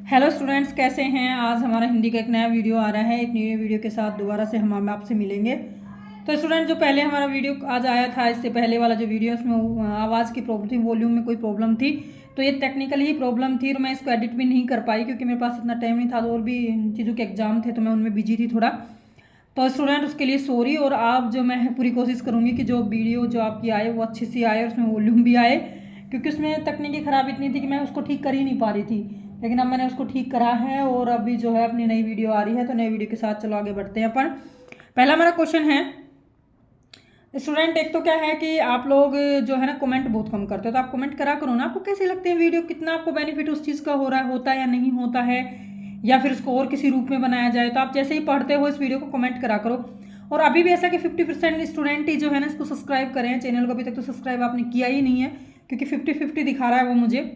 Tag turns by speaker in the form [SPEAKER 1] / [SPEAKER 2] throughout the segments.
[SPEAKER 1] Hello students, कैसे हैं। आज हमारा हिंदी का एक नया वीडियो आ रहा है। एक नई वीडियो के साथ दोबारा से हम आपसे मिलेंगे। तो स्टूडेंट, जो पहले हमारा वीडियो आज आया था, इससे पहले वाला जो वीडियो, उसमें आवाज़ की प्रॉब्लम थी, वॉल्यूम में कोई प्रॉब्लम थी। तो ये टेक्निकल ही प्रॉब्लम थी और मैं इसको एडिट भी नहीं कर पाई क्योंकि मेरे पास इतना टाइम नहीं था, तो और भी चीज़ों के एग्जाम थे तो मैं उनमें बिजी थी थोड़ा। तो स्टूडेंट, उसके लिए सॉरी। और आप जो मैं पूरी कोशिश करूँगी कि जो वीडियो जो आपकी आए वो अच्छी सी आए और उसमें वॉल्यूम भी आए, क्योंकि उसमें तकनीकी खराबी इतनी थी कि मैं उसको ठीक कर ही नहीं पा रही थी। लेकिन अब मैंने उसको ठीक करा है और अभी जो है अपनी नई वीडियो आ रही है। तो नई वीडियो के साथ चलो आगे बढ़ते हैं अपन। पहला हमारा क्वेश्चन है स्टूडेंट, एक तो क्या है कि आप लोग जो है ना कमेंट बहुत कम करते हो, तो आप कमेंट करा करो ना। आपको कैसे लगते हैं वीडियो, कितना आपको बेनिफिट उस चीज़ का हो रहा है, होता है या नहीं होता है, या फिर उसको और किसी रूप में बनाया जाए। तो आप जैसे ही पढ़ते हो इस वीडियो को कमेंट करा करो। और अभी भी ऐसा कि 50% स्टूडेंट ही जो है ना इसको सब्सक्राइब करें चैनल को। अभी तक तो सब्सक्राइब आपने किया ही नहीं है क्योंकि 50-50 दिखा रहा है वो मुझे।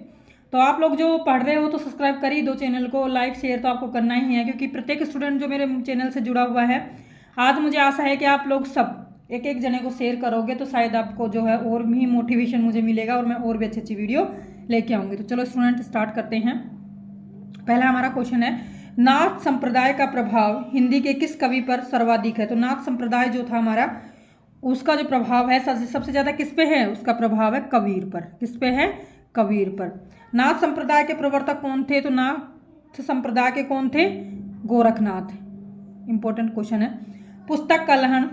[SPEAKER 1] तो आप लोग जो पढ़ रहे हो तो सब्सक्राइब कर ही दो चैनल को। लाइक शेयर तो आपको करना ही है क्योंकि प्रत्येक स्टूडेंट जो मेरे चैनल से जुड़ा हुआ है, आज मुझे आशा है कि आप लोग सब एक एक जने को शेयर करोगे तो शायद आपको जो है और भी मोटिवेशन मुझे मिलेगा और मैं और भी अच्छी अच्छी वीडियो लेके आऊँगी। तो चलो स्टूडेंट स्टार्ट करते हैं। पहला हमारा क्वेश्चन है, नाथ संप्रदाय का प्रभाव हिंदी के किस कवि पर सर्वाधिक है। तो नाथ संप्रदाय जो था हमारा, उसका जो प्रभाव है सबसे ज़्यादा किस पे है, उसका प्रभाव है कबीर पर। किस पे है, कबीर पर। नाथ संप्रदाय के प्रवर्तक कौन थे। तो नाथ संप्रदाय के कौन थे, गोरखनाथ। इंपॉर्टेंट क्वेश्चन है। पुस्तक कलहन,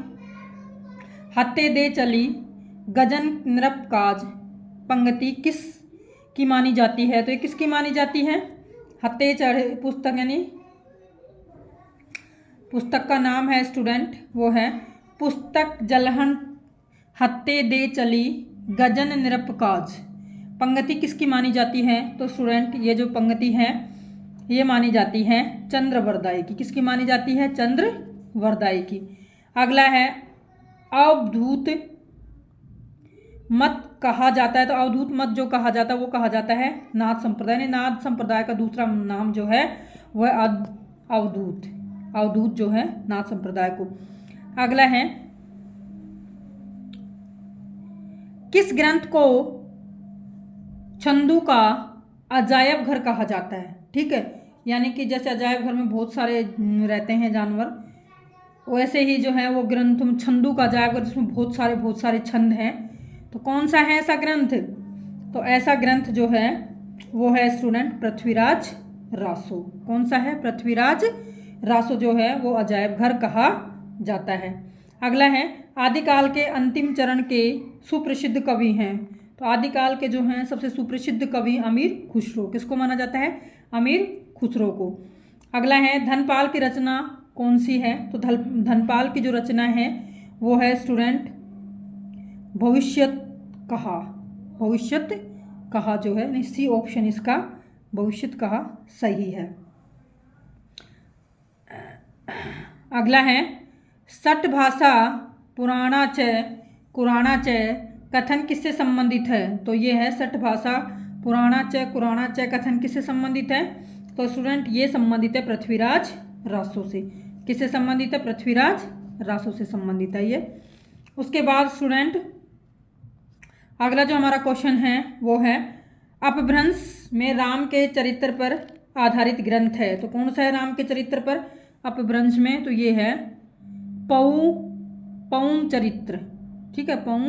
[SPEAKER 1] हत्ते दे चली, गजन नृप काज, पंक्ति किस की मानी जाती है। तो ये किसकी मानी जाती है, हत्ते चढ़े पुस्तक, यानी पुस्तक का नाम है स्टूडेंट, वो है पुस्तक जलहन हत्ते दे चली गजन नृप काज। पंक्ति किसकी मानी जाती है। तो स्टूडेंट, ये जो पंक्ति है ये मानी जाती है चंद्रवरदाई की। किसकी मानी जाती है, चंद्रवरदाई की। अगला है, अवधूत मत कहा जाता है। तो अवधूत मत जो कहा जाता है वो कहा जाता है नाथ संप्रदाय ने। नाथ संप्रदाय का दूसरा नाम जो है वह अवधूत। अवधूत जो है नाथ संप्रदाय को। अगला है, किस ग्रंथ को छंदों का अजायब घर कहा जाता है। ठीक है, यानी कि जैसे अजायब घर में बहुत सारे रहते हैं जानवर, वैसे ही जो है वो ग्रंथ छंदों का अजायब घर, जिसमें बहुत सारे छंद हैं। तो कौन सा है ऐसा ग्रंथ। तो ऐसा ग्रंथ जो है वो है स्टूडेंट पृथ्वीराज रासो। कौन सा है, पृथ्वीराज रासो जो है वो अजायब घर कहा जाता है। अगला है, आदिकाल के अंतिम चरण के सुप्रसिद्ध कवि हैं। तो आदिकाल के जो हैं सबसे सुप्रसिद्ध कवि अमीर खुसरो। किसको माना जाता है, अमीर खुसरो को। अगला है, धनपाल की रचना कौन सी है। तो धनपाल की जो रचना है वो है स्टूडेंट भविष्यत कहा। भविष्यत कहा जो है, सी ऑप्शन इसका भविष्यत कहा सही है। अगला है, सठ भाषा पुराणा च कुराणा च कथन किससे संबंधित है। तो ये है सठ भाषा पुराणा च कुराणा च कथन किससे संबंधित है। तो स्टूडेंट ये संबंधित है पृथ्वीराज रासो से। किससे संबंधित है, पृथ्वीराज रासो से संबंधित है ये। उसके बाद स्टूडेंट अगला जो हमारा क्वेश्चन है वो है, अपभ्रंश में राम के चरित्र पर आधारित ग्रंथ है। तो कौन सा है राम के चरित्र पर अपभ्रंश में। तो ये है पौम चरित्र। ठीक है, पौम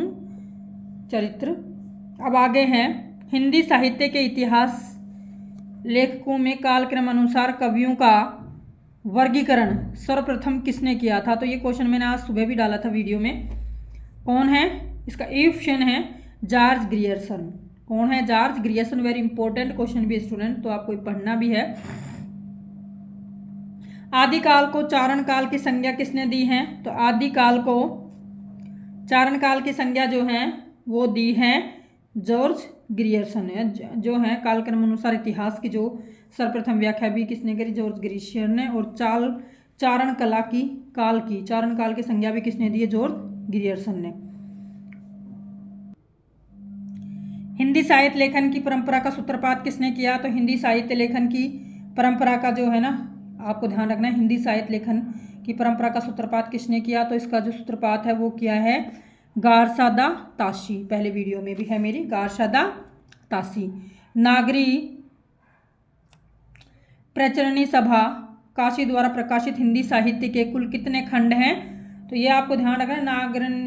[SPEAKER 1] चरित्र। अब आगे है, हिंदी साहित्य के इतिहास लेखकों में कालक्रम अनुसार कवियों का वर्गीकरण सर्वप्रथम किसने किया था। तो ये क्वेश्चन मैंने आज सुबह भी डाला था वीडियो में। कौन है, इसका ऑप्शन है जॉर्ज ग्रियर्सन। कौन है, George Grierson. Very important question भी स्टूडेंट, तो आपको पढ़ना भी है। आदिकाल को चारण काल की संज्ञा किसने दी है। तो आदिकाल को चारण काल की संज्ञा जो है वो दी है जॉर्ज ग्रियर्सन है। जो है कालक्रम अनुसार इतिहास की जो सर्वप्रथम व्याख्या भी किसने करी, जॉर्ज ग्रियर्सन ने। और चारण कला की चारण काल की संज्ञा भी किसने दी है, जॉर्ज ग्रियर्सन ने। हिंदी साहित्य लेखन की परंपरा का सूत्रपात किसने किया। तो हिंदी साहित्य लेखन की परंपरा का जो है ना, आपको ध्यान रखना है, हिंदी साहित्य लेखन की परंपरा का सूत्रपात किसने किया। तो इसका जो सूत्रपात है वो किया है गारसादा ताशी। पहले वीडियो में भी है मेरी, गारसादा ताशी। प्रचरणी सभा काशी द्वारा प्रकाशित हिंदी साहित्य के कुल कितने खंड हैं? तो ये आपको ध्यान रखना है।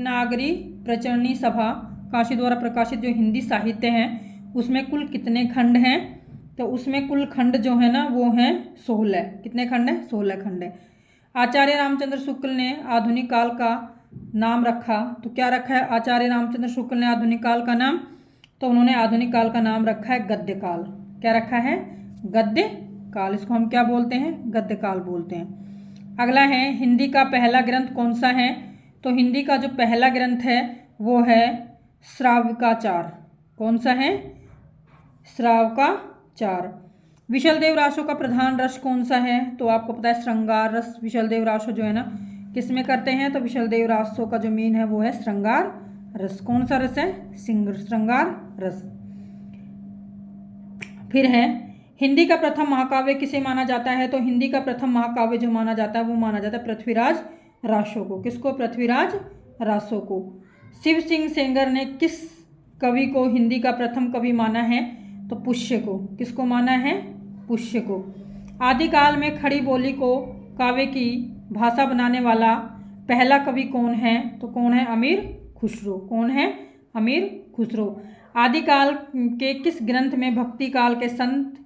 [SPEAKER 1] नागरी प्रचरणी सभा काशी द्वारा प्रकाशित जो हिंदी साहित्य है उसमें कुल कितने खंड हैं? तो उसमें कुल खंड जो है ना वो हैं 16। कितने खंड हैं? 16 खंड है। आचार्य रामचंद्र शुक्ल ने आधुनिक काल का नाम रखा, तो क्या रखा है आचार्य रामचंद्र शुक्ल ने आधुनिक काल का नाम? तो उन्होंने आधुनिक काल का नाम रखा है गद्य काल। क्या रखा है? गद्य काल। इसको हम क्या बोलते हैं? गद्य काल बोलते हैं। अगला है हिंदी का पहला ग्रंथ कौन सा है? तो हिंदी का जो पहला ग्रंथ है वो है श्रावकाचार। कौन सा है? श्रावकाचार। विशलदेव रासो का प्रधान रस कौन सा है? तो आपको पता है श्रृंगार रस। विशलदेव रासो जो है ना किस में करते हैं? तो विशलदेव रासो का जो मीन है वो है श्रृंगार रस। कौन सा रस है? श्रृंगार रस। फिर है हिंदी का प्रथम महाकाव्य किसे माना जाता है? तो हिंदी का प्रथम महाकाव्य जो माना जाता है वो माना जाता है पृथ्वीराज रासो को। किसको? पृथ्वीराज रासो को। शिव सिंह सेंगर ने किस कवि को हिंदी का प्रथम कवि माना है? तो पुष्य को। किसको माना है? पुष्य को। आदिकाल में खड़ी बोली को काव्य की भाषा बनाने वाला पहला कवि कौन है? तो कौन है? अमीर खुसरो। कौन है? अमीर खुसरो। आदिकाल के किस ग्रंथ में भक्ति काल के संत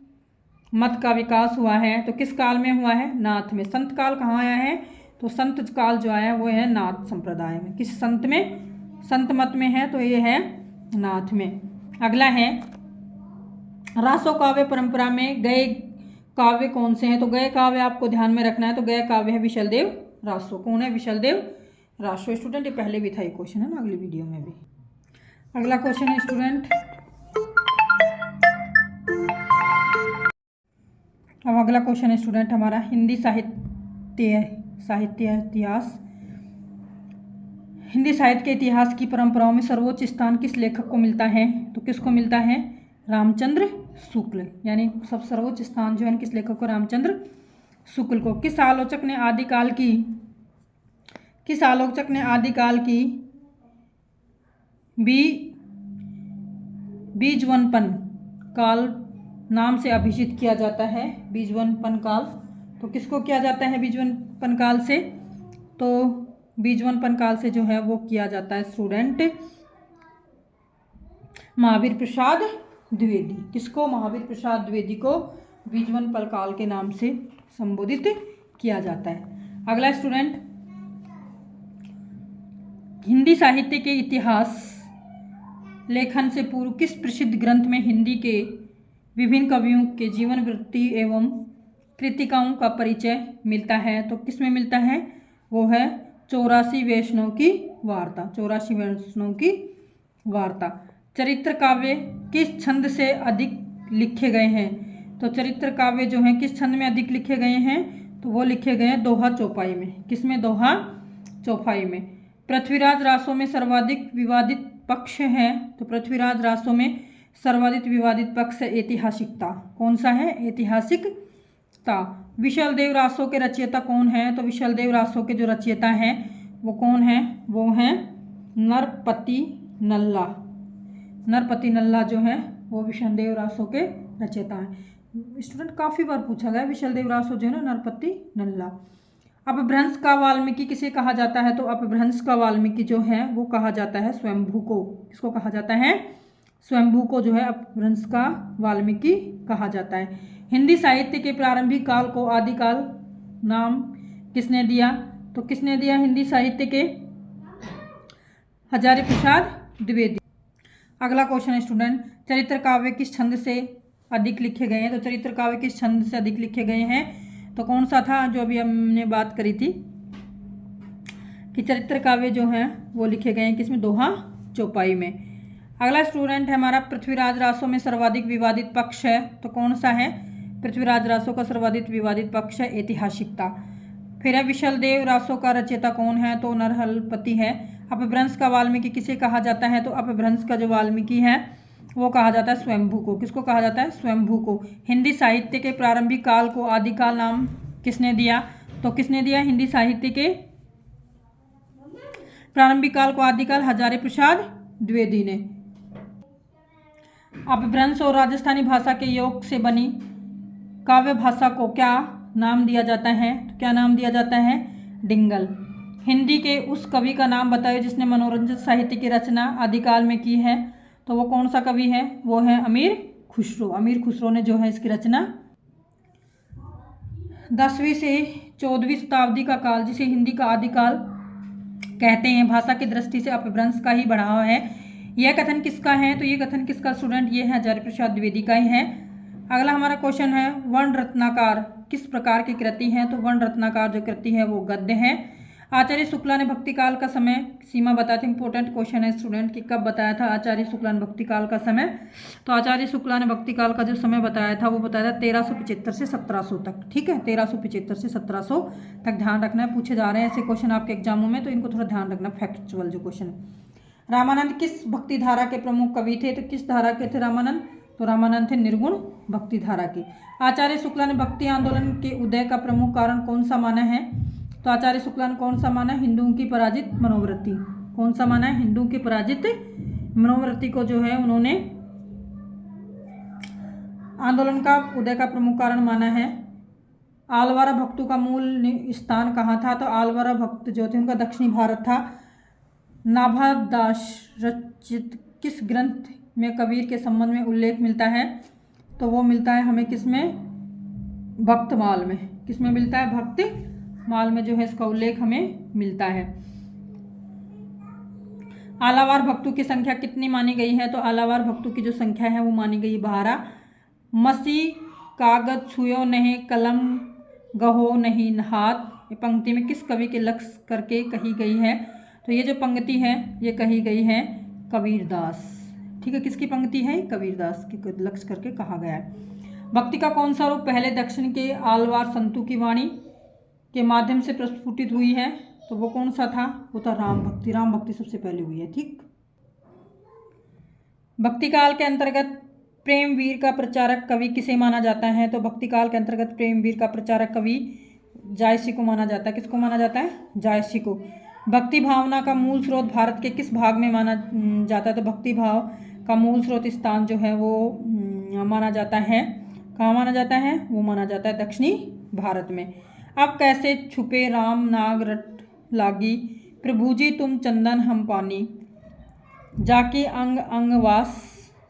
[SPEAKER 1] मत का विकास हुआ है? तो किस काल में हुआ है? नाथ में। संत काल कहाँ आया है? तो संत काल जो आया वो है नाथ संप्रदाय में। किस संत में? संत मत में है, तो ये है नाथ में। अगला है रासो काव्य परंपरा में गए काव्य कौन से हैं? तो गए काव्य आपको ध्यान में रखना है। तो गए काव्य है विशलदेव रासो। कौन है? विशलदेव रासो। स्टूडेंट ये पहले भी था ये क्वेश्चन है ना, अगली वीडियो में भी। अगला क्वेश्चन है स्टूडेंट, अब अगला क्वेश्चन है स्टूडेंट हमारा हिंदी साहित्य इतिहास। हिंदी साहित्य के इतिहास की परंपराओं में सर्वोच्च स्थान किस लेखक को मिलता है? तो किसको मिलता है? रामचंद्र शुक्ल। यानी सब सर्वोच्च स्थान जो है किस लेखक को? रामचंद्र शुक्ल को। किस आलोचक ने आदिकाल की बीजवनपन काल नाम से अभिहित किया जाता है? बीजवनपन काल। तो किसको किया जाता है बीजवनपन काल से? तो बीजवनपन काल से जो है वो किया जाता है स्टूडेंट महावीर प्रसाद द्विवेदी। किसको? महावीर प्रसाद द्विवेदी को बीजवनपन काल के नाम से संबोधित किया जाता है। अगला स्टूडेंट, हिंदी साहित्य के इतिहास लेखन से पूर्व किस प्रसिद्ध ग्रंथ में हिंदी के विभिन्न कवियों के जीवन वृत्ति एवं कृतिकाओं का परिचय मिलता है? तो किस में मिलता है? वो है 84 वैष्णव की वार्ता। 84 वैष्णव की वार्ता। चरित्र काव्य किस छंद से अधिक लिखे गए हैं? तो चरित्र काव्य जो हैं किस छंद में अधिक लिखे गए हैं? तो वो लिखे गए हैं दोहा चौपाई में। किस में? दोहा चौपाई में। पृथ्वीराज रासो में सर्वाधिक विवादित पक्ष है? तो पृथ्वीराज रासो में सर्वाधिक विवादित पक्ष है ऐतिहासिकता। कौन सा है? ऐतिहासिकता। विशलदेव रासो के रचयिता कौन है? तो विशलदेव रासो के जो रचयिता हैं वो कौन है? वो हैं नरपति नल्ला। नरपति नल्ला जो है वो विशलदेव रासो के रचयिता हैं। स्टूडेंट काफ़ी बार पूछा गया विशलदेव रासो जो है ना नरपति नल्ला। अपभ्रंश का वाल्मीकि किसे कहा जाता है? तो अपभ्रंश का वाल्मीकि जो है वो कहा जाता है स्वयंभू को। किसको कहा जाता है? स्वयंभू को जो है अपभ्रंश का वाल्मीकि कहा जाता है। हिंदी साहित्य के प्रारंभिक काल को आदिकाल नाम किसने दिया? तो किसने दिया हिंदी साहित्य के? हजारी प्रसाद द्विवेदी। अगला क्वेश्चन है स्टूडेंट, चरित्र काव्य किस छंद से अधिक लिखे गए हैं? तो चरित्र काव्य किस छंद से अधिक लिखे गए हैं? तो कौन सा था जो अभी हमने बात करी थी कि चरित्र काव्य जो हैं वो लिखे गए हैं किसमें? दोहा चौपाई में। अगला स्टूडेंट है हमारा पृथ्वीराज रासो में सर्वाधिक विवादित पक्ष है? तो कौन सा है? पृथ्वीराज रासो का सर्वाधिक विवादित पक्ष है ऐतिहासिकता। फिर है विशलदेव रासो का रचयिता कौन है? तो नरहलपति है। अपभ्रंश का वाल्मीकि किसे कहा जाता है? तो अपभ्रंश का जो वाल्मीकि है वो कहा जाता है स्वयंभू को। किसको कहा जाता है? स्वयंभू को। हिंदी साहित्य के प्रारंभिक काल को आदिकाल नाम किसने दिया? तो किसने दिया हिंदी साहित्य के प्रारंभिक काल को आदिकाल? हजारी प्रसाद द्विवेदी ने। अपभ्रंश और राजस्थानी भाषा के योग से बनी काव्य भाषा को क्या नाम दिया जाता है? तो क्या नाम दिया जाता है? डिंगल। हिंदी के उस कवि का नाम बताइए जिसने मनोरंजन साहित्य की रचना आदिकाल में की है। तो वो कौन सा कवि है? वो है अमीर खुसरो। अमीर खुसरो ने जो है इसकी रचना। 10वीं से 14वीं शताब्दी का काल, जिसे हिंदी का आदिकाल कहते हैं, भाषा की दृष्टि से अपभ्रंश का ही बढ़ावा है। यह कथन किसका है? तो ये कथन किसका स्टूडेंट? ये है आचार्य प्रसाद द्विवेदी का ही है। अगला हमारा क्वेश्चन है, वर्ण रत्नाकर किस प्रकार की कृति है? तो वर्ण रत्नाकर जो कृति है वो गद्य है। आचार्य शुक्ला ने भक्ति काल का समय सीमा बताते हैं। इंपॉर्टेंट क्वेश्चन है स्टूडेंट कि कब बताया था आचार्य शुक्ला ने भक्ति काल का समय? तो आचार्य शुक्ला ने भक्ति काल का जो समय बताया था वो बताया था 1375 से 1700 तक। ठीक है, 1375 से 1700 तक ध्यान रखना है। पूछे जा रहे हैं ऐसे क्वेश्चन आपके एग्जामों में, तो इनको थोड़ा ध्यान रखना, फैक्चुअल जो क्वेश्चन। रामानंद किस भक्ति धारा के प्रमुख कवि थे? तो किस धारा के थे रामानंद? तो रामानंद थे निर्गुण भक्ति धारा के। आचार्य शुक्ला ने भक्ति आंदोलन के उदय का प्रमुख कारण कौन सा माना है? तो आचार्य शुक्ला ने कौन सा माना? हिंदुओं की पराजित मनोवृत्ति। कौन सा माना है? हिंदुओं की पराजित मनोवृत्ति को जो है उन्होंने आंदोलन का उदय का प्रमुख कारण माना है। आलवारा भक्तों का मूल स्थान कहाँ था? तो आलवारा भक्त जो थे उनका दक्षिणी भारत था। नाभादास रचित किस ग्रंथ में कबीर के संबंध में उल्लेख मिलता है? तो वो मिलता है हमें किसमें? भक्तमाल में। किसमें मिलता है? भक्तमाल में जो है इसका उल्लेख हमें मिलता है। आलावार भक्तों की संख्या कितनी मानी गई है? तो आलावार भक्तों की जो संख्या है वो मानी गई 12। मसी कागज छुयो नहीं कलम गहो नहीं हाथ, ये पंक्ति में किस कवि के लक्ष्य करके कही गई है? तो ये जो पंक्ति है ये कही गई है कबीरदास। ठीक है, किसकी पंक्ति है? कबीरदास की लक्ष्य करके कहा गया है। भक्ति का कौन सा रूप पहले दक्षिण के आलवार संतों की वाणी के माध्यम से प्रस्फुटित हुई है? तो वो कौन सा था? वो था राम भक्ति। राम भक्ति सबसे पहले हुई है। ठीक, भक्ति काल के अंतर्गत प्रेमवीर का प्रचारक कवि किसे माना जाता है? तो भक्ति काल के अंतर्गत प्रेमवीर का प्रचारक कवि जायसी को माना जाता है। किसको माना जाता है? जायसी को। भक्ति भावना का मूल स्रोत भारत के किस भाग में माना जाता है? तो भक्ति भाव का मूल स्रोत स्थान जो है वो माना जाता है, कहाँ माना जाता है? वो माना जाता है दक्षिणी भारत में। अब कैसे छुपे राम नाग रट लागी, प्रभुजी तुम चंदन हम पानी, जाके अंग अंग वास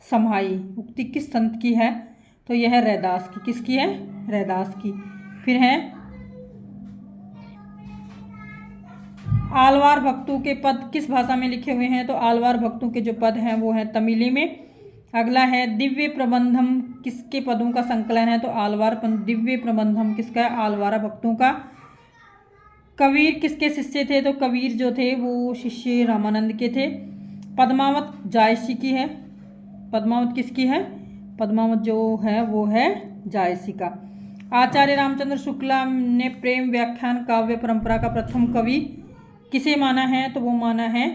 [SPEAKER 1] समाई, उक्ति किस संत की है? तो यह है रैदास की। किसकी है? रैदास की। फिर है आलवार भक्तों के पद किस भाषा में लिखे हुए हैं? तो आलवार भक्तों के जो पद हैं वो हैं तमिली में। अगला है दिव्य प्रबंधम किसके पदों का संकलन है? तो आलवार दिव्य प्रबंधम किसका है? आलवारा भक्तों का। कबीर किसके शिष्य थे? तो कबीर जो थे वो शिष्य रामानंद के थे। पद्मावत जायसी की है। पद्मावत किसकी है? पद्मावत जो है वो है जायसी का। आचार्य रामचंद्र शुक्ला ने प्रेम व्याख्यान काव्य परंपरा का प्रथम कवि किसे माना है? तो वो माना है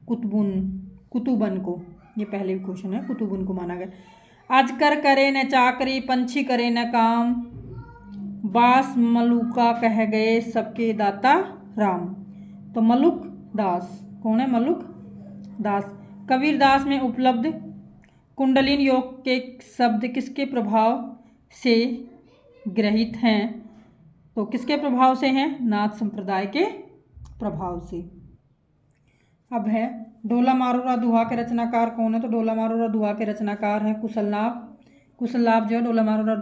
[SPEAKER 1] कुतुबन को। ये पहले भी क्वेश्चन है, कुतुबन को माना गया। अजकर करे न चाकरी, पंछी करे न काम, बास मलुका कह गए सबके दाता राम। तो मलुक दास कौन है? मलुक दास। कबीर दास में उपलब्ध कुंडलिन योग के शब्द किसके प्रभाव से ग्रहित हैं? तो किसके प्रभाव से हैं? नाथ संप्रदाय के प्रभाव से। अब है डोला मारूरा दुहा के रचनाकार कौन है? तो डोला मारूरा दुहा के रचनाकार हैं कुशलनाभ। कुशलनाभ जो है डोला मारूरा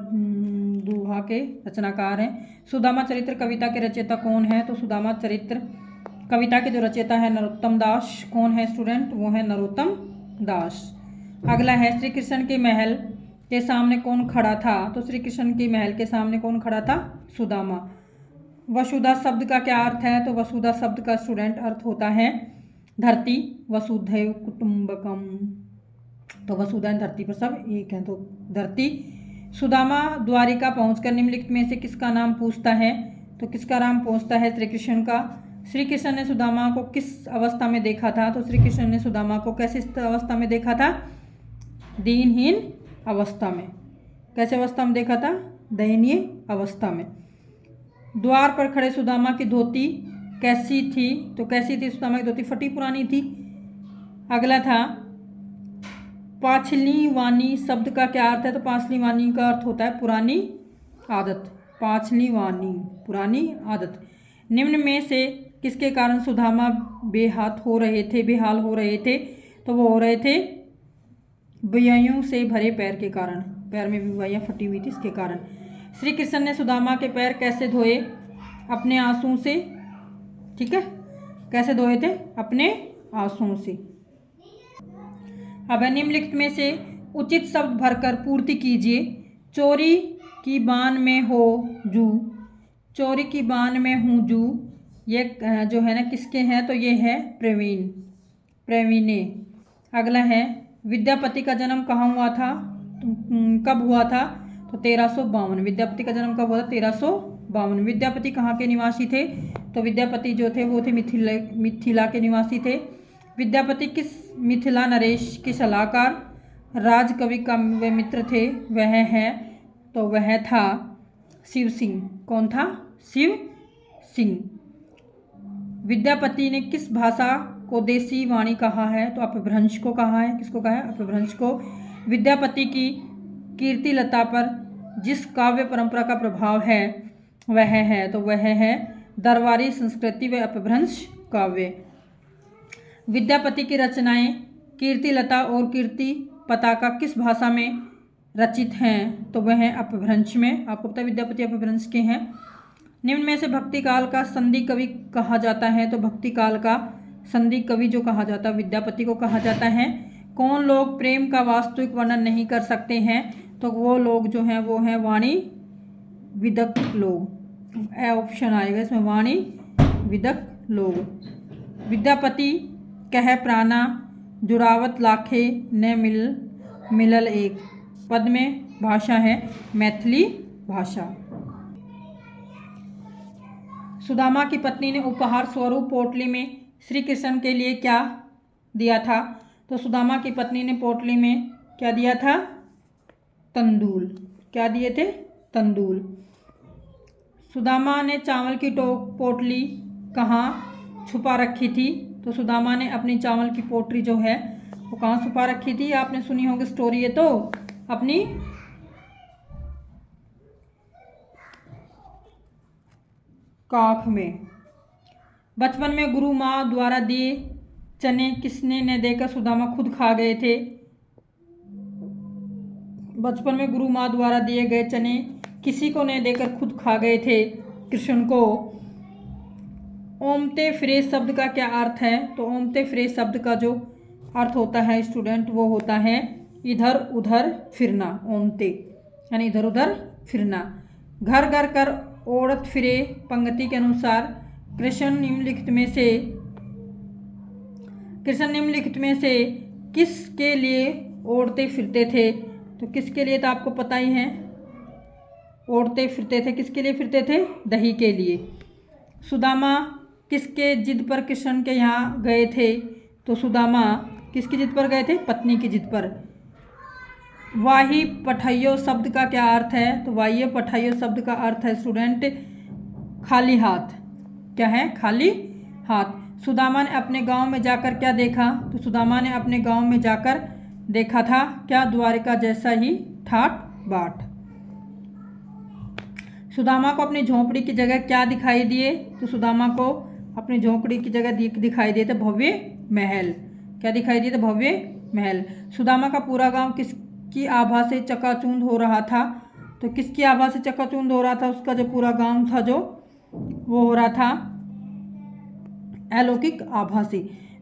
[SPEAKER 1] दुहा के रचनाकार हैं। सुदामा चरित्र कविता के रचयिता कौन है? तो सुदामा चरित्र कविता के जो रचयिता है नरोत्तम दास। कौन है स्टूडेंट? वो है नरोत्तम दास। अगला है श्री कृष्ण के महल के सामने कौन खड़ा था? तो श्री कृष्ण के महल के सामने कौन खड़ा था? सुदामा। वसुधा शब्द का क्या अर्थ है? तो वसुधा शब्द का स्टूडेंट अर्थ होता है धरती। वसुधैव कुटुंबकम, तो वसुधा धरती पर सब एक है, तो धरती। सुदामा द्वारिका पहुंचकर निम्नलिखित में से किसका नाम पूछता है? तो किसका नाम पूछता है? श्री कृष्ण का। श्री कृष्ण ने सुदामा को किस अवस्था में देखा था? तो श्री कृष्ण ने सुदामा को कैसे अवस्था में देखा था? दीनहीन अवस्था में। कैसे अवस्था में देखा था? दयनीय अवस्था में। द्वार पर खड़े सुदामा की धोती कैसी थी? तो कैसी थी सुदामा की धोती? फटी पुरानी थी। अगला था पाछली वाणी शब्द का क्या अर्थ है? तो पाछली वाणी का अर्थ होता है पुरानी आदत, पांचली वाणी पुरानी आदत। निम्न में से किसके कारण सुदामा बेहाल हो रहे थे? तो वो हो रहे थे बुआइयों से भरे पैर के कारण, पैर में बुआइयाँ फटी हुई थी इसके कारण। श्री कृष्ण ने सुदामा के पैर कैसे धोए? अपने आंसुओं से। ठीक है, कैसे धोए थे? अपने आंसुओं से। अब निम्नलिखित में से उचित शब्द भरकर पूर्ति कीजिए। चोरी की बान में हो जू, चोरी की बान में हूँ जू, ये जो है ना किसके हैं? तो ये है प्रवीणे। अगला है विद्यापति का जन्म कहाँ हुआ था? कब हुआ था? तो 1352। विद्यापति का जन्म कब हुआ था? 1352। विद्यापति कहाँ के निवासी थे? तो विद्यापति जो थे वो थे मिथिला के निवासी थे। विद्यापति किस मिथिला नरेश के सलाहकार राजकवि का वे मित्र थे? वह है, तो वह था शिव सिंह। कौन था? शिव सिंह। विद्यापति ने किस भाषा को देसी वाणी कहा है? तो अपभ्रंश को कहा है। किसको कहा है? अपभ्रंश को। विद्यापति की कीर्तिलता पर जिस काव्य परंपरा का प्रभाव है वह है, तो वह है दरबारी संस्कृति व अपभ्रंश काव्य। विद्यापति की रचनाएं कीर्तिलता और कीर्ति पताका किस भाषा में रचित हैं? तो वह है अपभ्रंश में। आपको पता है विद्यापति अपभ्रंश के हैं। निम्न में से भक्ति काल का संधि कवि कहा जाता है? तो भक्ति काल का संधि कवि जो कहा जाता है विद्यापति को कहा जाता है। कौन लोग प्रेम का वास्तविक वर्णन नहीं कर सकते हैं? तो वो लोग जो हैं वो हैं वाणी विदक लोग। ए ऑप्शन आएगा इसमें, वाणी विदक लोग। विद्यापति कह प्राणा जुड़ावत लाखे न मिलल एक, पद में भाषा है मैथिली भाषा। सुदामा की पत्नी ने उपहार स्वरूप पोटली में श्री कृष्ण के लिए क्या दिया था? तो सुदामा की पत्नी ने पोटली में क्या दिया था? तंदूल। क्या दिए थे? तंदूल। सुदामा ने चावल की पोटली कहाँ छुपा रखी थी? तो सुदामा ने अपनी चावल की पोटली जो है वो कहाँ छुपा रखी थी? आपने सुनी होगी स्टोरी है, तो अपनी काख में। बचपन में गुरु माँ द्वारा दिए चने किसने न देकर सुदामा खुद खा गए थे? बचपन में गुरु माँ द्वारा दिए गए चने किसी को न देकर खुद खा गए थे? कृष्ण को। ओमते फिरे शब्द का क्या अर्थ है? तो ओमते फिरे शब्द का जो अर्थ होता है स्टूडेंट वो होता है इधर उधर फिरना। ओमते यानी इधर उधर फिरना। घर घर कर औरत फिरे पंक्ति के अनुसार कृष्ण निम्नलिखित में से किसके लिए औरतें फिरते थे? तो किसके लिए? तो आपको पता ही है, औरतें फिरते थे। किसके लिए फिरते थे? दही के लिए। सुदामा किसके जिद पर कृष्ण के यहाँ गए थे? तो सुदामा किसकी जिद पर गए थे? पत्नी की जिद पर। वाही पठाइयो शब्द का क्या अर्थ है? तो वाही पठाइयो शब्द का अर्थ है स्टूडेंट खाली हाथ। क्या है? खाली हाथ। सुदामा ने अपने गांव में जाकर क्या देखा? तो सुदामा ने अपने गांव में जाकर देखा था क्या? द्वारिका जैसा ही ठाट बाट। सुदामा को अपनी झोंपड़ी की जगह क्या दिखाई दिए? तो सुदामा को अपनी झोंपड़ी की जगह दिखाई दिए थे भव्य महल। क्या दिखाई दिए थे? भव्य महल। सुदामा का पूरा गांव किसकी आभा से चकाचूंद हो रहा था? तो किसकी आभा से चकाचूंद हो रहा था? उसका जो पूरा गांव था जो वो हो रहा था अलौकिक आभा से।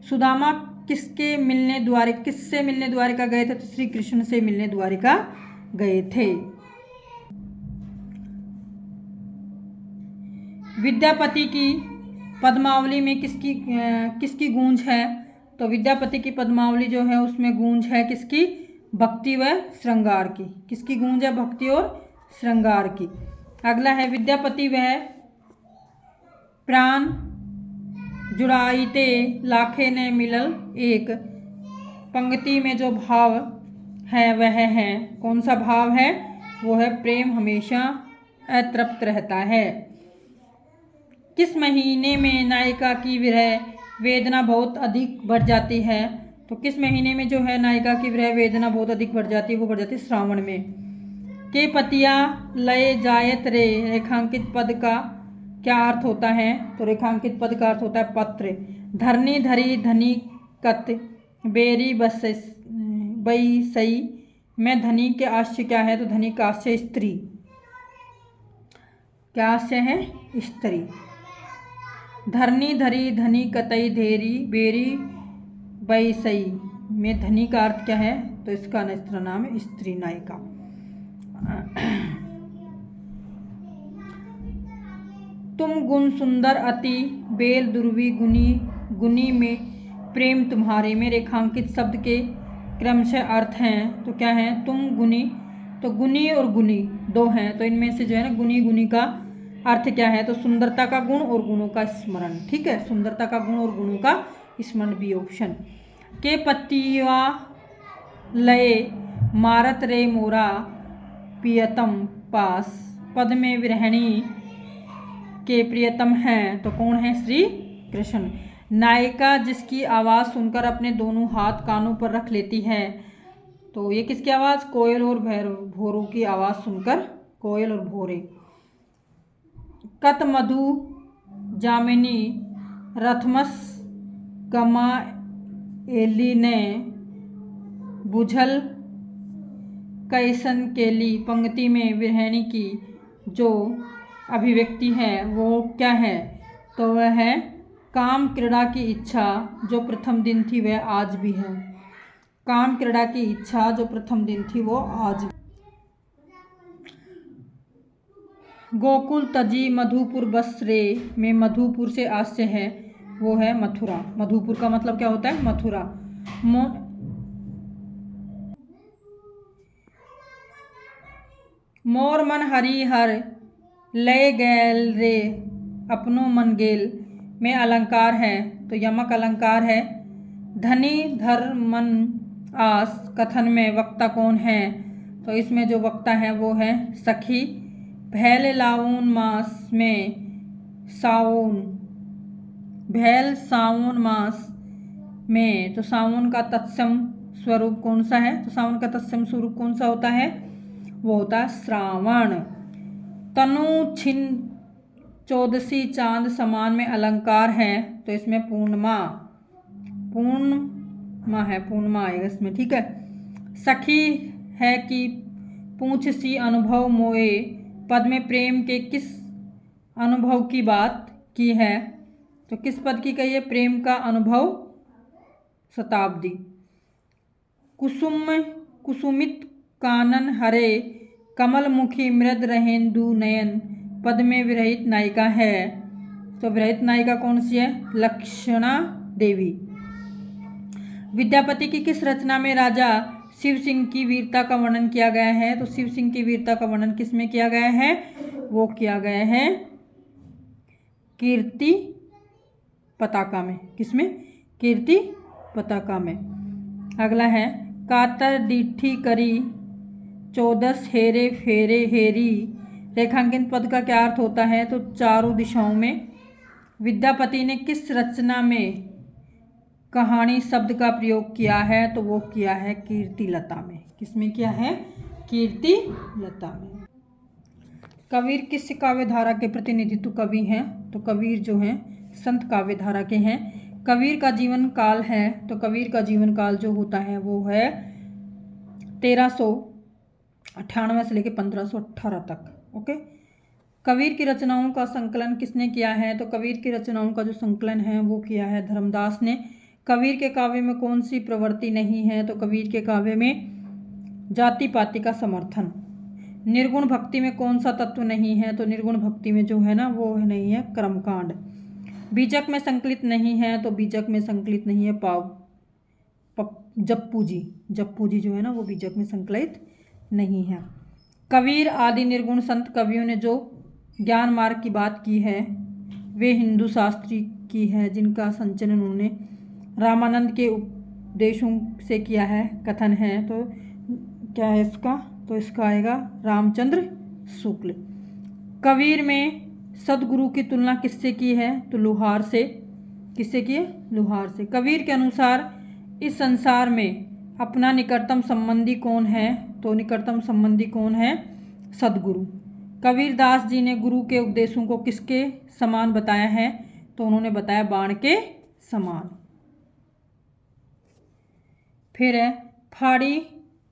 [SPEAKER 1] सुदामा किससे मिलने द्वारिका गए थे? तो श्री कृष्ण से मिलने द्वारिका गए थे। विद्यापति की पद्मावली में किसकी गूंज है? तो विद्यापति की पद्मावली जो है उसमें गूंज है किसकी? भक्ति व श्रृंगार की। किसकी गूंज है? भक्ति और श्रृंगार की। अगला है विद्यापति वह प्राण जुड़ाइते लाखे ने मिलल एक, पंक्ति में जो भाव है वह है कौन सा भाव है? वो है प्रेम हमेशा अतृप्त रहता है। किस महीने में नायिका की विरह वेदना बहुत अधिक बढ़ जाती है? तो किस महीने में जो है नायिका की विरह वेदना बहुत अधिक बढ़ जाती है? वो बढ़ जाती है श्रावण में। के पतिया लय जायत रे रेखांकित पद का क्या अर्थ होता है? तो रेखांकित पद का अर्थ होता है पत्र। धरनी धरी धनी कत बेरी बस बई सई में धनी के आश्य क्या है? तो धनी का आश्य स्त्री। क्या आश्य है? स्त्री। धरनी धरी धनी कतई धेरी बेरी बई सई में धनी का अर्थ क्या है? तो इसका नस्त्र नाम है स्त्री नायिका। तुम गुण सुंदर अति बेल दुर्वी गुनी गुनी में प्रेम तुम्हारे में रेखांकित शब्द के क्रमशः अर्थ हैं। तो क्या है? तुम गुनी, तो गुनी और गुनी दो हैं, तो इनमें से जो है ना गुनी गुनी का अर्थ क्या है? तो सुंदरता का गुण और गुणों का स्मरण। ठीक है, सुंदरता का गुण और गुणों का स्मरण बी ऑप्शन। के पतिया लय मारत रे मोरा प्रियतम पास पद में विरहणी के प्रियतम हैं, तो कौन है? श्री कृष्ण। नायिका जिसकी आवाज़ सुनकर अपने दोनों हाथ कानों पर रख लेती है, तो ये किसकी आवाज़? कोयल और भोरों की आवाज़ सुनकर, कोयल और भोरे। कत मधु जामिनी रथमस गमा एली ने बुझल कैसन केली पंक्ति में विरहणी की जो अभिव्यक्ति है वो क्या है? तो वह है काम क्रीड़ा की इच्छा जो प्रथम दिन थी वह आज भी है। काम क्रीड़ा की इच्छा जो प्रथम दिन थी वो आज। गोकुल तजी मधुपुर बसरे में मधुपुर से आश्य है वो है मथुरा। मधुपुर का मतलब क्या होता है? मथुरा। मोर मन हरिहर लय गैल रे अपनो मन गेल में अलंकार है, तो यमक अलंकार है। धनी धर मन आस कथन में वक्ता कौन है? तो इसमें जो वक्ता है वो है सखी। भैल लाउन मास में सावन, भैल सावन मास में, तो सावन का तत्सम स्वरूप कौन सा है? तो सावन का तत्सम स्वरूप कौन सा होता है? वो होता है श्रावण। तनु छिन चौदसी चांद समान में अलंकार है, तो इसमें पूर्णिमा, पूर्णिमा है, पूर्णिमा आएगा इसमें। ठीक है। सखी है कि पूछ सी अनुभव मोए पद में प्रेम के किस अनुभव की बात की है? तो किस पद की कही है? प्रेम का अनुभव शताब्दी। कुसुम कुसुमित कानन हरे कमल मुखी मृद रहेंदु नयन पद में विरहित नायिका है, तो विरहित नायिका कौन सी है? लक्षणा देवी। विद्यापति की किस रचना में राजा शिव सिंह की वीरता का वर्णन किया गया है? तो शिव सिंह की वीरता का वर्णन किस में किया गया है? वो किया गया है कीर्ति पताका में। किसमें? कीर्ति पताका में। अगला है कातर डिठी करी 14 हेरे फेरे हेरी रेखांकित पद का क्या अर्थ होता है? तो चारों दिशाओं में। विद्यापति ने किस रचना में कहानी शब्द का प्रयोग किया है? तो वो किया है कीर्तिलता में। किसमें किया है? कीर्तिलता में। कबीर किस काव्य धारा के प्रतिनिधित्व कवि हैं? तो कबीर जो हैं संत काव्य धारा के हैं। कबीर का जीवन काल है, तो कबीर का जीवन काल जो होता है वो है 1398 से लेकर 1518 तक। ओके। कबीर की रचनाओं का संकलन किसने किया है? तो कबीर की रचनाओं का जो संकलन है वो किया है धर्मदास ने। कबीर के काव्य में कौन सी प्रवृत्ति नहीं है? तो कबीर के काव्य में जाति पाति का समर्थन। निर्गुण भक्ति में कौन सा तत्व नहीं है? तो निर्गुण भक्ति में जो है ना वो नहीं है कर्मकांड। बीजक में संकलित नहीं है, तो बीजक में संकलित नहीं है जप्पू जी। जप्पू जी जो है ना वो बीजक में संकलित नहीं है। कबीर आदि निर्गुण संत कवियों ने जो ज्ञान मार्ग की बात की है वे हिंदू शास्त्री की है, जिनका संचलन उन्होंने रामानंद के उपदेशों से किया है, कथन है। तो क्या है इसका? तो इसका आएगा रामचंद्र शुक्ल। कबीर में सदगुरु की तुलना किससे की है? तो लुहार से। किससे की है? लुहार से। कबीर के अनुसार इस संसार में अपना निकटतम संबंधी कौन है? तो निकटतम संबंधी कौन है? सदगुरु। कबीरदास जी ने गुरु के उपदेशों को किसके समान बताया है? तो उन्होंने बताया बाण के समान। फिर है फाड़ी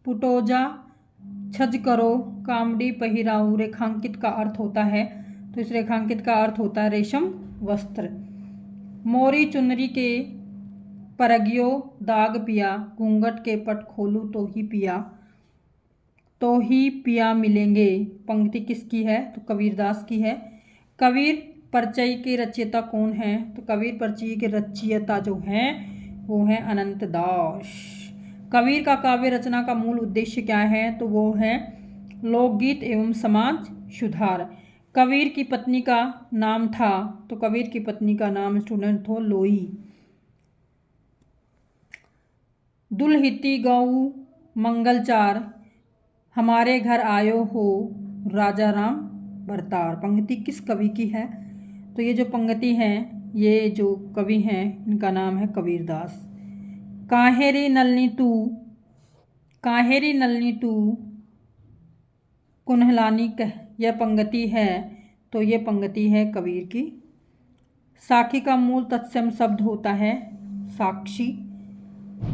[SPEAKER 1] पुटोजा छज करो कामड़ी पहिराऊ। रेखांकित का अर्थ होता है, तो इस रेखांकित का अर्थ होता है रेशम वस्त्र। मोरी चुनरी के परगियो दाग पिया, घूंघट के पट खोलू तो ही पिया मिलेंगे। पंक्ति किसकी है? तो कबीरदास की है। कबीर परचय के रचयिता कौन है? तो कबीर परचय के रचयिता जो हैं वो है अनंत दास। कबीर का काव्य रचना का मूल उद्देश्य क्या है? तो वो है लोकगीत एवं समाज सुधार। कबीर की पत्नी का नाम था, तो कबीर की पत्नी का नाम स्टूडेंट थो लोई। दुलहिती गऊ मंगलचार, हमारे घर आयो हो राजा राम भरतार। पंक्ति किस कवि की है? तो ये जो पंक्ति है, ये जो कवि हैं इनका नाम है कबीरदास। काहेरी नलनी तू कुन्हलानी कह, यह पंक्ति है, तो ये पंक्ति है कबीर की। साखी का मूल तत्सम शब्द होता है साक्षी।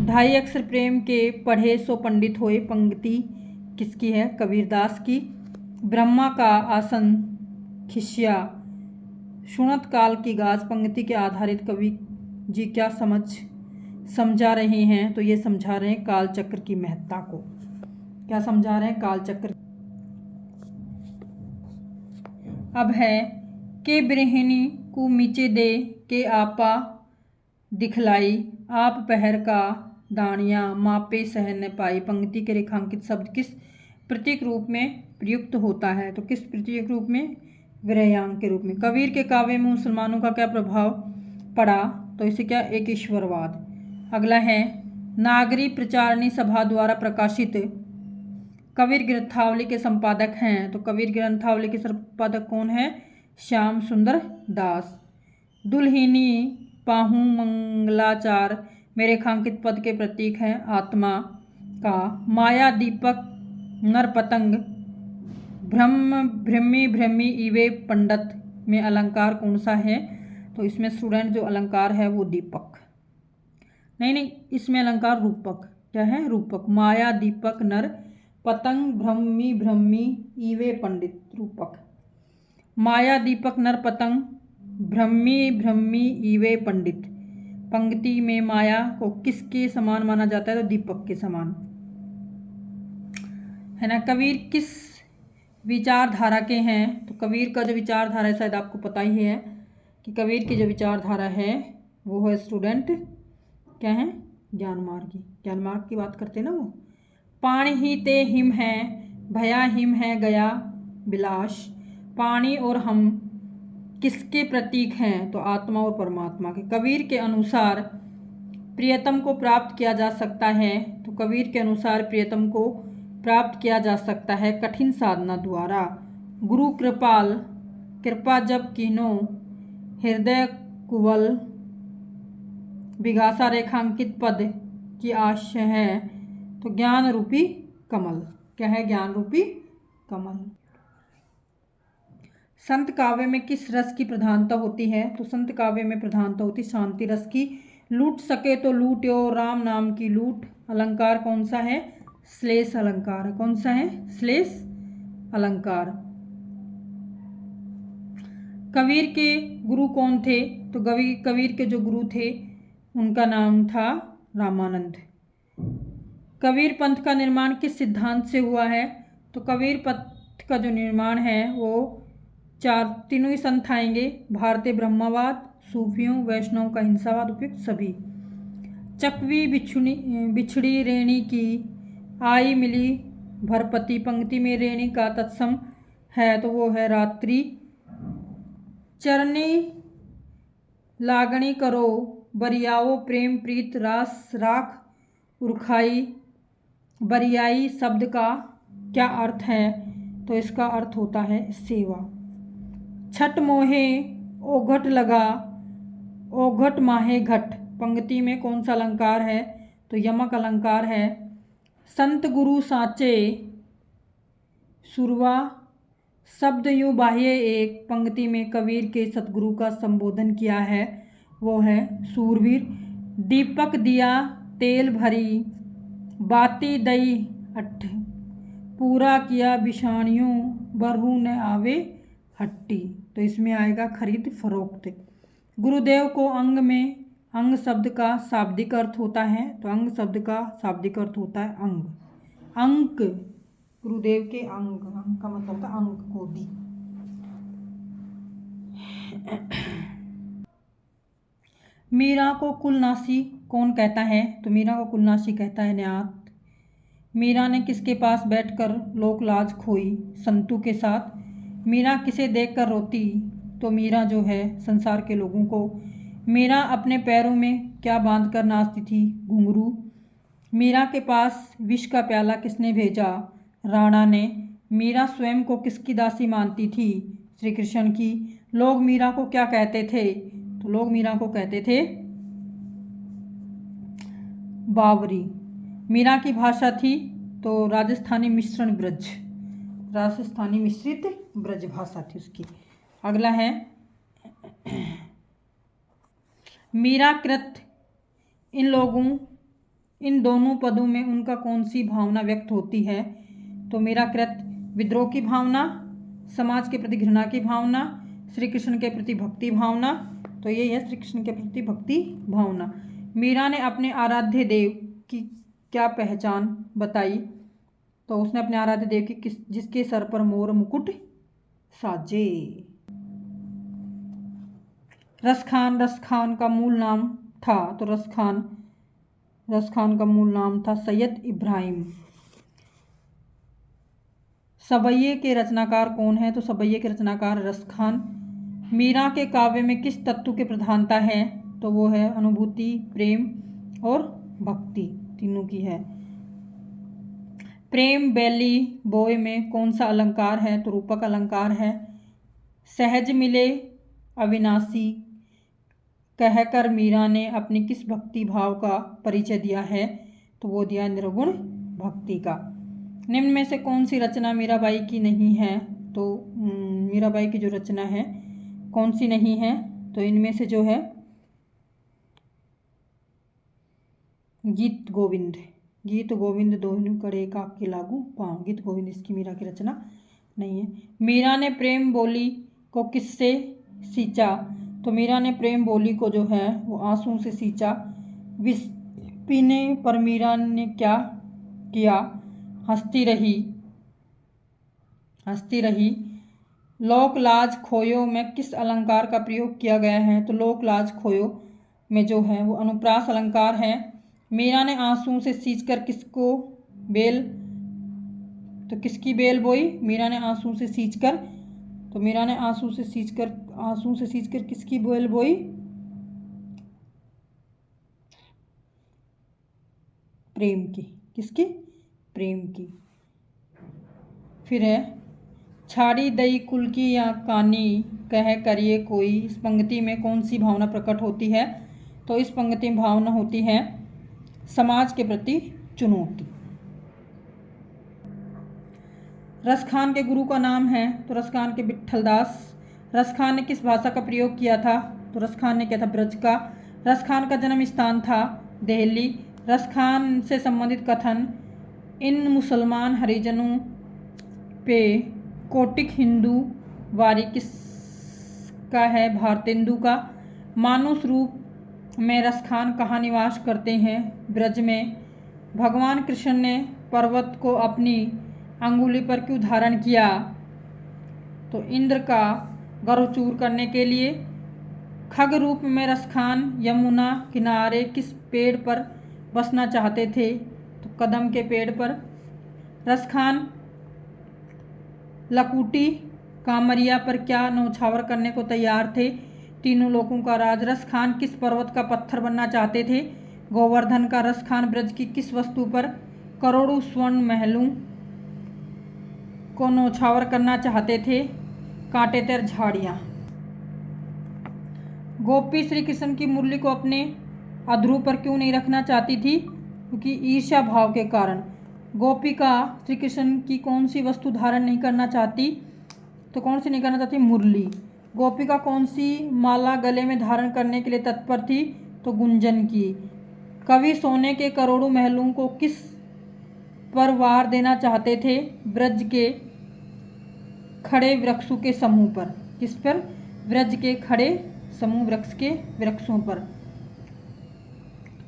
[SPEAKER 1] ढाई अक्षर प्रेम के पढ़े सो पंडित होए। पंक्ति किसकी है? कबीरदास की। ब्रह्मा का आसन खिसिया, सुनत काल की गाज। पंक्ति के आधारित कवि जी क्या समझा रहे हैं? तो ये समझा रहे हैं काल चक्र की महत्ता को। क्या समझा रहे हैं? काल चक्र। अब है के बिरहिनी को मीचे दे के आपा दिखलाई, आप पहर का दानिया मापे सह न पाई। पंक्ति के रेखांकित शब्द किस प्रतीक रूप में प्रयुक्त होता है? तो किस प्रतीक रूप में? विरह्यांक के रूप में। कबीर के काव्य में मुसलमानों का क्या प्रभाव पड़ा? तो इसे क्या? एक ईश्वरवाद। अगला है नागरी प्रचारणी सभा द्वारा प्रकाशित कबीर ग्रंथावली के संपादक हैं। तो कबीर ग्रंथावली के संपादक कौन है? श्याम सुंदर दास। दुल्हिनी पाहू मंगलाचार में रेखांकित पद के प्रतीक हैं आत्मा का। माया दीपक नर पतंग भ्रमी इवे पंडित में अलंकार कौन सा है? तो इसमें स्टूडेंट जो अलंकार है वो दीपक नहीं, इसमें अलंकार रूपक। क्या है? रूपक। माया दीपक नर पतंग भ्रमी इवे पंडित। रूपक। माया दीपक नर पतंग भ्रमी इवे पंडित। पंक्ति में माया को किसके समान माना जाता है? तो दीपक के समान है ना। कबीर किस विचारधारा के हैं? तो कबीर का जो विचारधारा है शायद आपको पता ही है कि कबीर की जो विचारधारा है वो है स्टूडेंट क्या है? ज्ञान मार्गी। ज्ञान मार्ग की बात करते हैं ना वो। पानी ही ते हिम है भया हिम है गया विलास। पानी और हम किसके प्रतीक हैं? तो आत्मा और परमात्मा के। कबीर के अनुसार प्रियतम को प्राप्त किया जा सकता है। तो कबीर के अनुसार प्रियतम को प्राप्त किया जा सकता है कठिन साधना द्वारा। गुरु कृपा जब कीनो हृदय कुवल विघासा। रेखांकित पद की आशय है, तो ज्ञान रूपी कमल। क्या है? ज्ञान रूपी कमल। संत काव्य में किस रस की प्रधानता होती है? तो संत काव्य में प्रधानता होती शांति रस की। लूट सके तो लूट्यो राम नाम की लूट। अलंकार कौन सा है? श्लेष अलंकार। कौन सा है? श्लेष अलंकार। कबीर के गुरु कौन थे? तो कबीर के जो गुरु थे उनका नाम था रामानंद। कबीर पंथ का निर्माण किस सिद्धांत से हुआ है? तो कबीर पंथ का जो निर्माण है वो तीनों ही संत आएंगे। भारतीय ब्रह्मवाद, सूफियों, वैष्णव का हिंसावाद, उपयुक्त सभी। चकवी बिछड़ी रेणी की आई मिली भरपति। पंक्ति में रेणी का तत्सम है, तो वो है रात्रि। चरनी लागणी करो बरियाओ प्रेम प्रीत रास राख उर्खाई। बरियाई शब्द का क्या अर्थ है? तो इसका अर्थ होता है सेवा। छठ मोहे ओघट लगा ओघट माहे घट। पंक्ति में कौन सा अलंकार है? तो यमक अलंकार है। संत गुरु साचे सुरवा शब्द यूं बाह्य एक पंक्ति में कबीर के सतगुरु का संबोधन किया है, वो है सूरवीर। दीपक दिया तेल भरी बाती दई अट्ठ, पूरा किया बिछानियों बरहू न आवे हट्टी। तो इसमें आएगा खरीद फरोख्त। गुरुदेव को अंग में, अंग शब्द का शाब्दिक अर्थ होता है, तो अंग शब्द का शाब्दिक अर्थ होता है अंग। अंक, गुरुदेव के अंग, अंग का मतलब होता है अंक कोटि। मीरा को कुलनाशी कौन कहता है? तो मीरा को कुलनाशी कहता है न्यात। मीरा ने किसके पास बैठकर लोक लाज खोई? संतू के साथ। मीरा किसे देखकर रोती? तो मीरा जो है संसार के लोगों को। मीरा अपने पैरों में क्या बांधकर नाचती थी? घुंघरू। मीरा के पास विष का प्याला किसने भेजा? राणा ने। मीरा स्वयं को किसकी दासी मानती थी? श्री कृष्ण की। लोग मीरा को क्या कहते थे? तो लोग मीरा को कहते थे बावरी। मीरा की भाषा थी तो राजस्थानी मिश्रण ब्रज, राजस्थानी मिश्रित ब्रज भाषा थी उसकी। अगला है मीरा कृत इन लोगों, इन दोनों पदों में उनका कौन सी भावना व्यक्त होती है? तो मीरा कृत विद्रोह की भावना, समाज के प्रति घृणा की भावना, श्री कृष्ण के प्रति भक्ति भावना। तो ये है श्री कृष्ण के प्रति भक्ति भावना। मीरा ने अपने आराध्य देव की क्या पहचान बताई? तो उसने अपने आराध्य देव की जिसके सर पर मोर मुकुट साजे। रसखान, रसखान का मूल नाम था, तो रसखान का मूल नाम था सैयद इब्राहिम। सबैये के रचनाकार कौन है? तो सबैये के रचनाकार रसखान। मीरा के काव्य में किस तत्व की प्रधानता है? तो वो है अनुभूति, प्रेम और भक्ति, तीनों की है। प्रेम बैली बोय में कौन सा अलंकार है? तो रूपक अलंकार है। सहज मिले अविनाशी कहकर मीरा ने अपनी किस भक्ति भाव का परिचय दिया है? तो वो दिया निर्गुण भक्ति का। निम्न में से कौन सी रचना मीराबाई की नहीं है? तो मीराबाई की जो रचना है कौन सी नहीं है? तो इनमें से जो है गीत गोविंद, गीत गोविंद दोनों कड़े काक के लागू पाँव, गीत गोविंद इसकी मीरा की रचना नहीं है। मीरा ने प्रेम बोली को किससे सींचा? तो मीरा ने प्रेम बोली को जो है वो आंसू से सींचा। विष पीने पर मीरा ने क्या किया? हंसती रही, हंसती रही। लोक लाज खोयो में किस अलंकार का प्रयोग किया गया है? तो लोक लाज खोयो में जो है वो अनुप्रास अलंकार है। मीरा ने आंसू से सींचकर किसको बेल, तो किसकी बेल बोई? मीरा ने आंसू से सींचकर, तो मीरा ने आंसू से सींचकर किसकी बेल बोई? प्रेम की। किसकी? प्रेम की। फिर है छाड़ी दई कुल की या कानी कह करिए कोई, इस पंक्ति में कौन सी भावना प्रकट होती है? तो इस पंक्ति में भावना होती है समाज के प्रति चुनौती। रसखान के गुरु का नाम है? तो रसखान के विट्ठलदास। रसखान ने किस भाषा का प्रयोग किया था? तो रसखान ने किया था ब्रज का। रसखान का जन्म स्थान था दिल्ली। रसखान से संबंधित कथन इन मुसलमान हरिजनों पे कोटिक हिंदू वारी किसका है? भारतेंदु का। मानुष रूप में रसखान कहाँ निवास करते हैं? ब्रज में। भगवान कृष्ण ने पर्वत को अपनी अंगुली पर क्यों धारण किया? तो इंद्र का गर्व चूर करने के लिए। खग रूप में रसखान यमुना किनारे किस पेड़ पर बसना चाहते थे? तो कदम के पेड़ पर। रसखान लकुटी कामरिया पर क्या नौछावर करने को तैयार थे? तीनों लोगों का राज। रसखान किस पर्वत का पत्थर बनना चाहते थे? गोवर्धन का। रसखान ब्रज की किस वस्तु पर करोड़ों स्वर्ण महलों को नौछावर करना चाहते थे? कांटेदार झाड़ियाँ। गोपी श्री कृष्ण की मुरली को अपने अधरू पर क्यों नहीं रखना चाहती थी? क्योंकि ईर्ष्या भाव के कारण। गोपिका श्री कृष्ण की कौन सी वस्तु धारण नहीं करना चाहती? तो कौन सी नहीं करना चाहती? मुरली। गोपिका कौन सी माला गले में धारण करने के लिए तत्पर थी? तो गुंजन की। कवि सोने के करोड़ों महलों को किस पर वार देना चाहते थे? ब्रज के खड़े वृक्षों के समूह पर। किस पर? ब्रज के खड़े समूह वृक्ष के वृक्षों पर।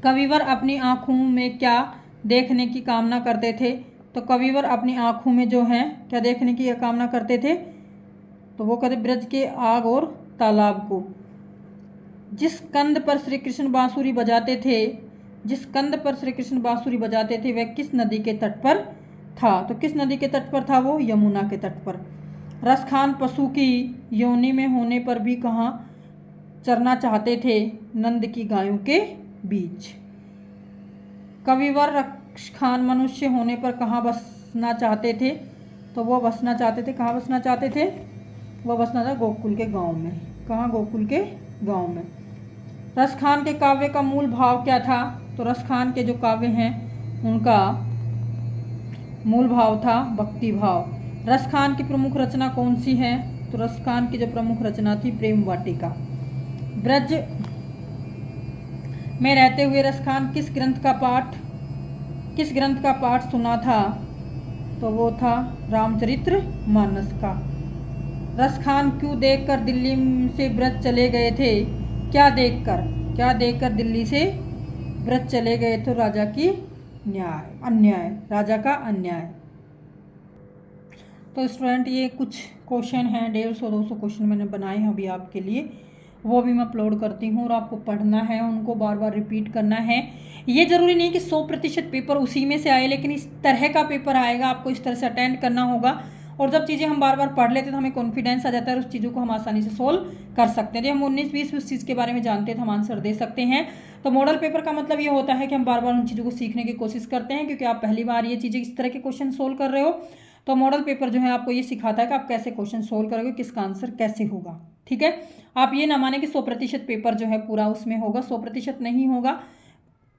[SPEAKER 1] कविवर अपनी आंखों में क्या देखने की कामना करते थे? तो कविवर अपनी आंखों में जो है क्या देखने की कामना करते थे? तो वो कहते ब्रज के आग और तालाब को। जिस कंध पर श्री कृष्ण बांसुरी बजाते थे, जिस कंध पर श्री कृष्ण बांसुरी बजाते थे वह किस नदी के तट पर था? तो किस नदी के तट पर था वो? यमुना के तट पर। रसखान पशु की योनि में होने पर भी कहाँ चरना चाहते थे? नंद की गायों के बीच। कविवर रसखान मनुष्य होने पर कहाँ बसना चाहते थे? तो वो बसना चाहते थे, कहाँ बसना चाहते थे? वो बसना था गोकुल के गांव में। कहाँ? गोकुल के गांव में। रसखान के काव्य का मूल भाव क्या था? तो रसखान के जो काव्य हैं उनका मूल भाव था भक्ति भाव। रसखान की प्रमुख रचना कौन सी है? तो रसखान की जो प्रमुख रचना थी प्रेम वाटिका। ब्रज में रहते हुए रसखान किस ग्रंथ का पाठ सुना था? तो वो था रामचरित्र मानस का। रसखान क्यों देखकर दिल्ली से ब्रज चले गए थे? क्या देखकर दिल्ली से ब्रज चले गए थे? राजा का अन्याय। तो स्टूडेंट ये कुछ क्वेश्चन हैं, 150-200 क्वेश्चन मैंने बनाए हैं अभी आपके लिए, वो भी मैं अपलोड करती हूँ और आपको पढ़ना है, उनको बार बार रिपीट करना है। ये ज़रूरी नहीं कि 100% पेपर उसी में से आए, लेकिन इस तरह का पेपर आएगा, आपको इस तरह से अटेंड करना होगा। और जब चीज़ें हम बार बार पढ़ लेते हैं तो हमें कॉन्फिडेंस आ जाता है और उस चीज़ों को हम आसानी से सोल्व कर सकते हैं। जब हम 19-20 उस चीज़ के बारे में जानते हैं तो हम आंसर दे सकते हैं। तो मॉडल पेपर का मतलब ये होता है कि हम बार बार उन चीज़ों को सीखने की कोशिश करते हैं, क्योंकि आप पहली बार ये चीज़ें इस तरह के क्वेश्चन सोल्व कर रहे हो। तो मॉडल पेपर जो है आपको ये सिखाता है कि आप कैसे क्वेश्चन सोल्व करोगे, किसका आंसर कैसे होगा। ठीक है, आप ये ना माने कि 100% पेपर जो है पूरा उसमें होगा, 100% नहीं होगा।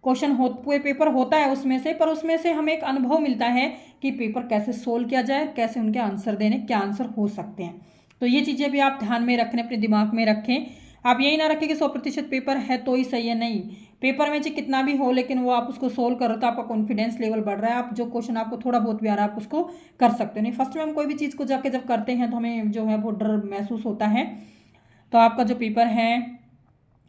[SPEAKER 1] क्वेश्चन पेपर होता है उसमें से, पर उसमें से हमें एक अनुभव मिलता है कि पेपर कैसे सोल्व किया जाए, कैसे उनके आंसर देने, क्या आंसर हो सकते हैं। तो ये चीज़ें भी आप ध्यान में रखें, अपने दिमाग में रखें। आप यही ना रखें कि 100% पेपर है तो ही सही है, नहीं। पेपर में चाहे कितना भी हो, लेकिन वो आप उसको सोल्व करो तो आपका कॉन्फिडेंस लेवल बढ़ रहा है, आप जो क्वेश्चन आपको थोड़ा बहुत भी आ रहा है आप उसको कर सकते हो। नहीं, फर्स्ट में हम कोई भी चीज़ को जाके जब करते हैं तो हमें जो है वो डर महसूस होता है। तो आपका जो पेपर है,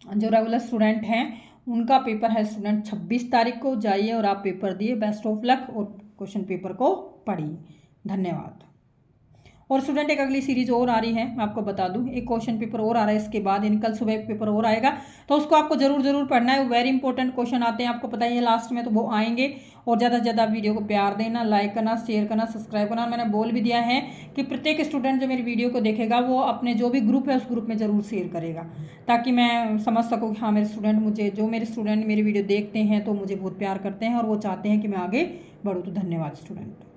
[SPEAKER 1] जो रेगुलर स्टूडेंट हैं उनका पेपर है स्टूडेंट 26 तारीख को, जाइए और आप पेपर दिए। बेस्ट ऑफ लक और क्वेश्चन पेपर को पढ़िए। धन्यवाद। और स्टूडेंट एक अगली सीरीज और आ रही है, मैं आपको बता दूं, एक क्वेश्चन पेपर और आ रहा है इसके बाद, यानी कल सुबह एक पेपर और आएगा, तो उसको आपको जरूर पढ़ना है। वेरी इंपॉर्टेंट क्वेश्चन आते हैं, आपको पता ही है लास्ट में, तो वो आएंगे। और ज़्यादा से ज़्यादा वीडियो को प्यार देना, लाइक करना, शेयर करना, सब्सक्राइब करना। मैंने बोल भी दिया है कि प्रत्येक स्टूडेंट जो मेरी वीडियो को देखेगा वो अपने जो भी ग्रुप है उस ग्रुप में ज़रूर शेयर करेगा, ताकि मैं समझ सकूँ कि हाँ मेरे स्टूडेंट मेरी वीडियो देखते हैं तो मुझे बहुत प्यार करते हैं और वो चाहते हैं कि मैं आगे बढ़ूँ। तो धन्यवाद स्टूडेंट।